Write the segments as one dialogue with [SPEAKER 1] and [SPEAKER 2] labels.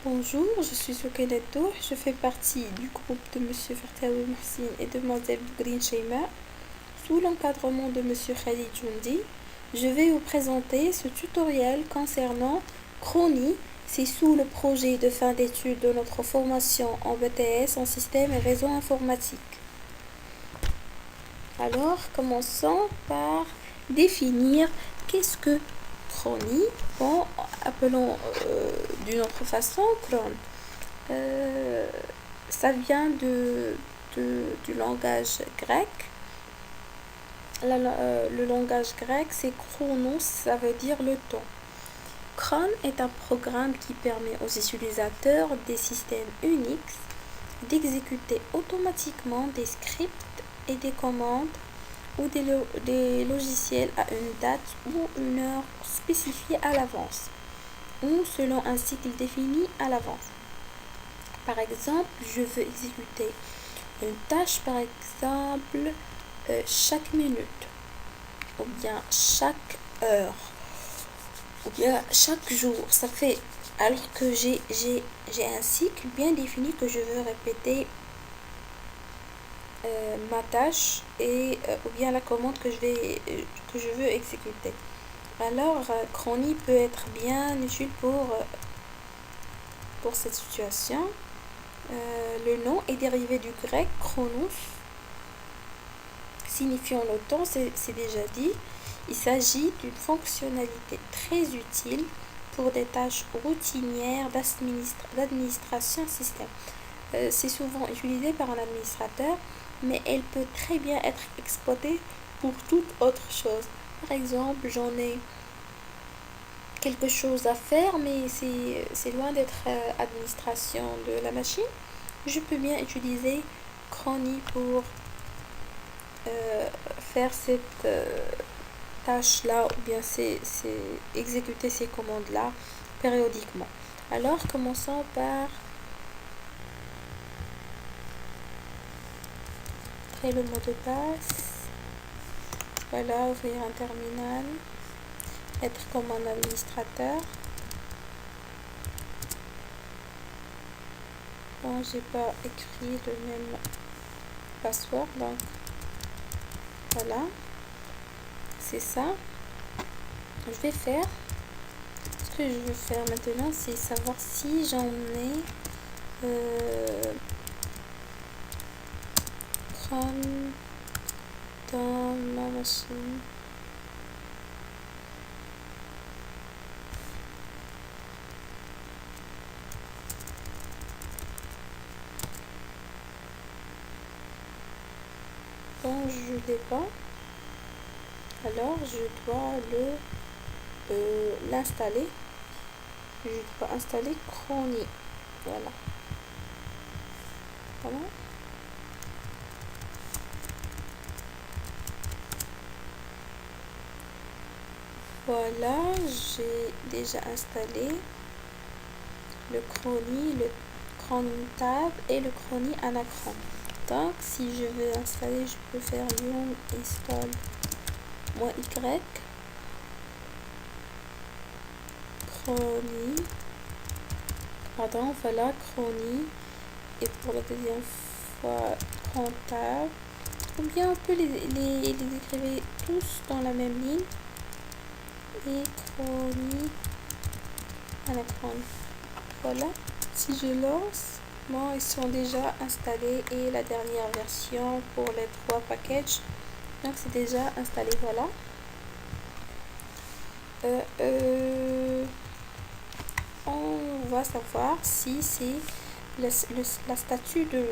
[SPEAKER 1] Bonjour, je suis Soukaina Tour, je fais partie du groupe de Monsieur Fertaoui Mohsin et de Mademoiselle Green Sheima. Sous l'encadrement de Monsieur Khalid Joundi, je vais vous présenter ce tutoriel concernant Chrony. C'est sous le projet de fin d'études de notre formation en BTS en système et réseau informatique. Alors, commençons par définir qu'est-ce que Chrony. Bon, appelons d'une autre façon cron. Ça vient du langage grec. Le langage grec, c'est chronos, ça veut dire le temps. Cron est un programme qui permet aux utilisateurs des systèmes Unix d'exécuter automatiquement des scripts et des commandes ou des logiciels à une date ou une heure spécifiée à l'avance ou selon un cycle défini à l'avance. Par exemple, je veux exécuter une tâche, par exemple, chaque minute, ou bien chaque heure, ou bien chaque jour. Ça fait alors que j'ai un cycle bien défini que je veux répéter ma tâche et ou bien la commande que je veux exécuter. Alors, Chrony peut être bien utile pour cette situation. Le nom est dérivé du grec chronos, signifiant le temps, c'est déjà dit. Il s'agit d'une fonctionnalité très utile pour des tâches routinières d'administration système. C'est souvent utilisé par un administrateur, mais elle peut très bien être exploitée pour toute autre chose. Par exemple, j'en ai quelque chose à faire, mais c'est loin d'être administration de la machine. Je peux bien utiliser Chrony pour faire cette tâche là ou bien exécuter ces commandes là périodiquement. Alors commençons par créer le mot de passe. Voilà, ouvrir un terminal, être comme un administrateur. Bon, j'ai pas écrit le même password, donc voilà, c'est ça. Je vais faire ce que je veux faire maintenant, c'est savoir si j'en ai dans ma machine. Bon, je l'ai pas, alors je dois l'installer. Je dois installer Chrony. Voilà. Voilà, j'ai déjà installé le Chrony, le Chrony Tab et le Chrony Anacron. Donc, si je veux installer, je peux faire yum install -y Chrony. Pardon, voilà Chrony. Et pour la deuxième fois, Chrony Tab. Ou bien on peut les écrire tous dans la même ligne. Et Chrony Anacron. Voilà. Si je lance, bon, ils sont déjà installés et la dernière version pour les 3 packages. Donc c'est déjà installé, voilà. On va savoir si c'est la statut de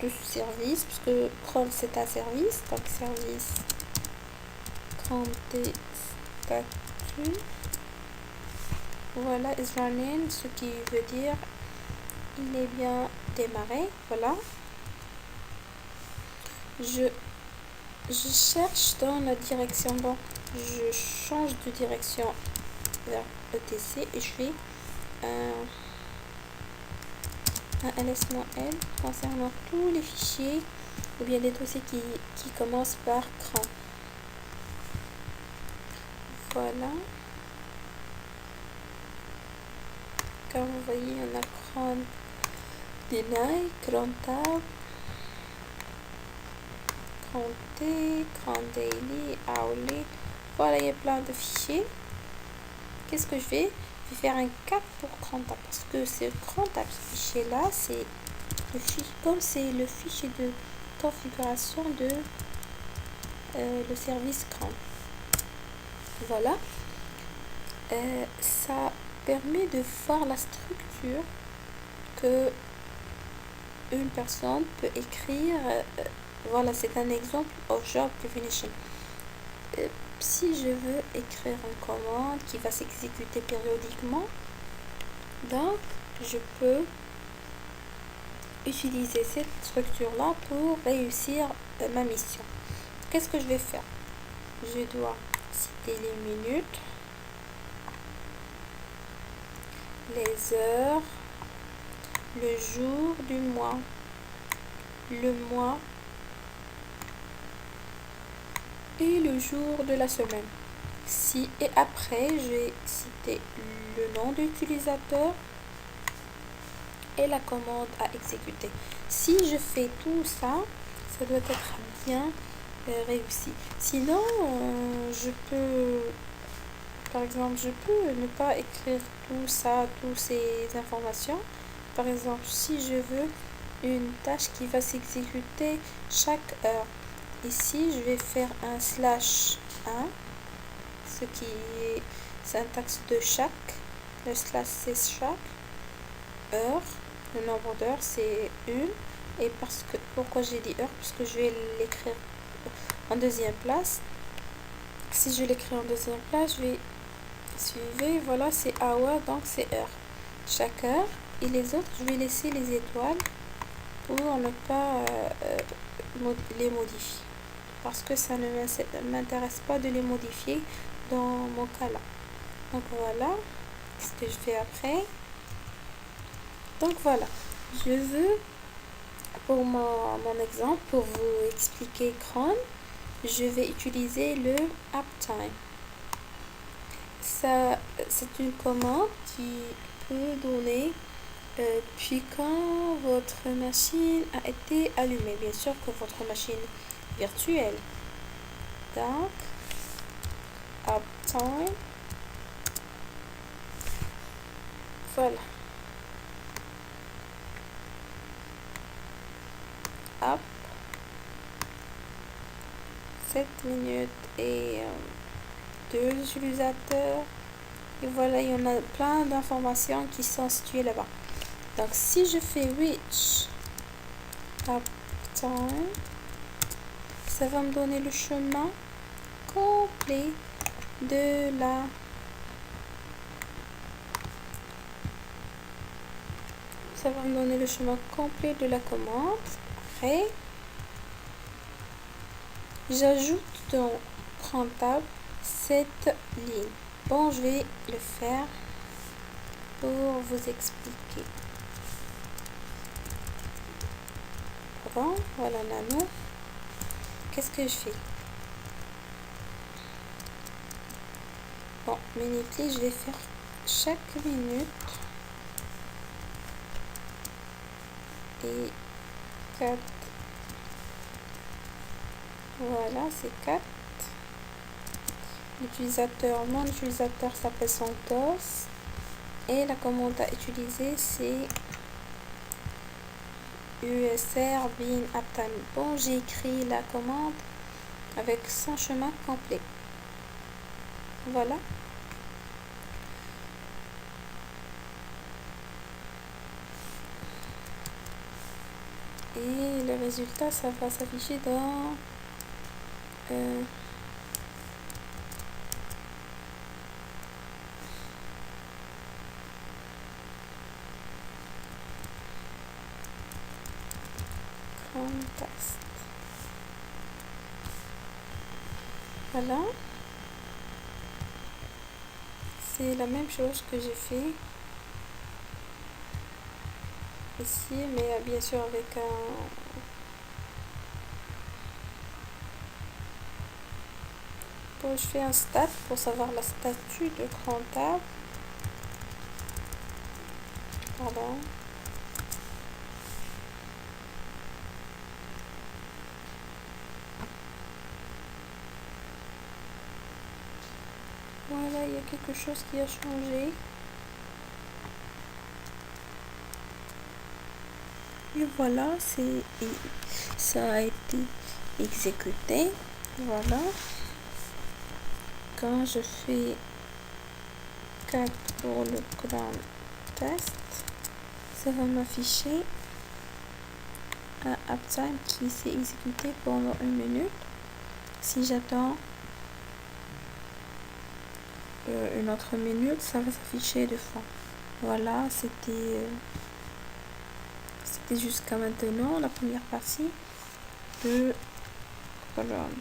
[SPEAKER 1] ce service, puisque cron c'est un service, donc service cron des statuts. Voilà, is running, ce qui veut dire il est bien démarré. Voilà. Je cherche dans la direction, bon, je change de direction vers ETC et je fais un ls-l concernant tous les fichiers ou bien les dossiers qui commencent par cran. Voilà. Comme vous voyez, on a cron deny, cron tab, cron t, cron daily, hourly. Voilà, il y a plein de fichiers. Qu'est-ce que je vais faire un cap pour cron tab parce que ce cron tab, ce fichier là, c'est le fichier, comme c'est le fichier de configuration de le service cron. Voilà, ça permet de voir la structure que une personne peut écrire. Voilà, c'est un exemple of job definition. Si je veux écrire une commande qui va s'exécuter périodiquement, donc je peux utiliser cette structure là pour réussir ma mission. Qu'est-ce que je vais faire? Je dois citer les minutes, les heures, le jour du mois, le mois et le jour de la semaine. Si et après, je vais citer le nom de l'utilisateur et la commande à exécuter. Si je fais tout ça, ça doit être bien réussi. Sinon, je peux, par exemple, je peux ne pas écrire tout ça, toutes ces informations. Par exemple, si je veux une tâche qui va s'exécuter chaque heure, ici je vais faire un /1, ce qui est syntaxe de chaque. Le slash c'est chaque heure, le nombre d'heures c'est une. Et parce que, pourquoi j'ai dit heure? Parce que je vais l'écrire en deuxième place. Si je l'écris en deuxième place, je vais suivre, voilà, c'est hour, donc c'est heure. Chaque heure. Et les autres, je vais laisser les étoiles pour ne pas les modifier. Parce que ça ne m'intéresse pas de les modifier dans mon cas là. Donc voilà ce que je fais après. Donc voilà, je veux, pour mon exemple, pour vous expliquer cron, je vais utiliser le uptime. Ça, c'est une commande qui peut donner puis quand votre machine a été allumée. Bien sûr que votre machine virtuelle. Donc, uptime. Voilà. Up. 7 minutes et 2 utilisateurs. Et voilà, il y en a plein d'informations qui sont situées là-bas. Donc, si je fais reach uptime, ça va me donner le chemin complet de la commande. Après, j'ajoute dans cron tab cette ligne. Bon, je vais le faire pour vous expliquer. Bon, voilà nano. Qu'est-ce que je fais? Bon, minutely, je vais faire chaque minute et 4. Voilà, c'est 4. L'utilisateur, mon utilisateur s'appelle Santos et la commande à utiliser c'est usr bin uptime. Bon, j'ai écrit la commande avec son chemin complet. Voilà. Et le résultat, ça va s'afficher dans test. Voilà. C'est la même chose que j'ai fait ici, mais bien sûr avec un... Bon, je fais un stat pour savoir la statut de cron tab. Voilà. Voilà, il y a quelque chose qui a changé. Et voilà, ça a été exécuté. Voilà. Quand je fais 4 pour le grand test, ça va m'afficher un uptime qui s'est exécuté pendant 1 minute. Si j'attends une autre minute, ça va s'afficher 2 fois. Voilà, c'était jusqu'à maintenant la première partie de colonne.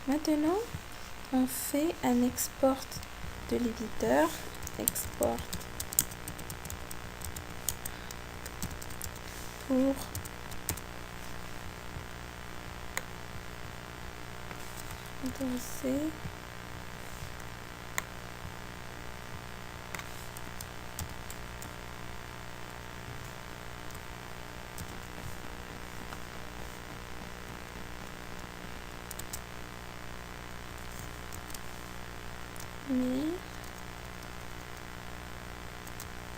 [SPEAKER 1] Maintenant, on fait un export de l'éditeur. Export pour intéresser. Mais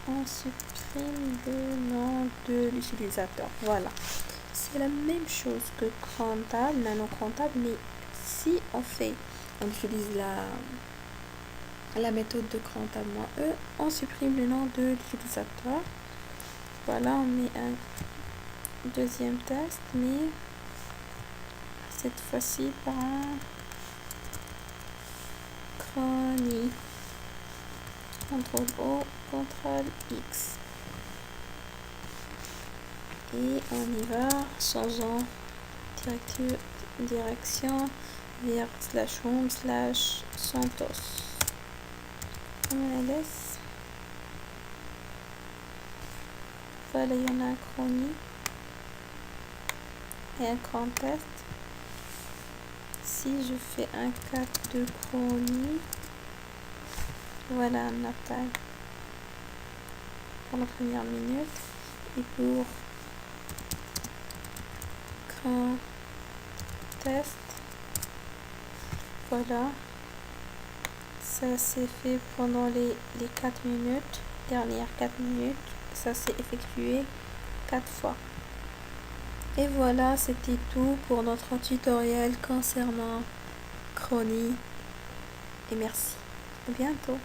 [SPEAKER 1] on supprime le nom de l'utilisateur. Voilà, c'est la même chose que Crontab, Nano Crontab, mais si on utilise la méthode de Crontab -E, on supprime le nom de l'utilisateur. Voilà, on met un deuxième test, mais cette fois-ci par un Chrony. CTRL-O, CTRL-X. Et on y va, changeant direction vers /home/Santos. On laisse. Voilà, il y en a un Chrony et un grand test. Si je fais un 4 de Chrony, voilà un attaque pour la première minute. Et pour grand test, voilà, ça s'est fait pendant les 4 minutes, dernières 4 minutes, ça s'est effectué 4 fois. Et voilà, c'était tout pour notre tutoriel concernant Chrony. Et merci. À bientôt.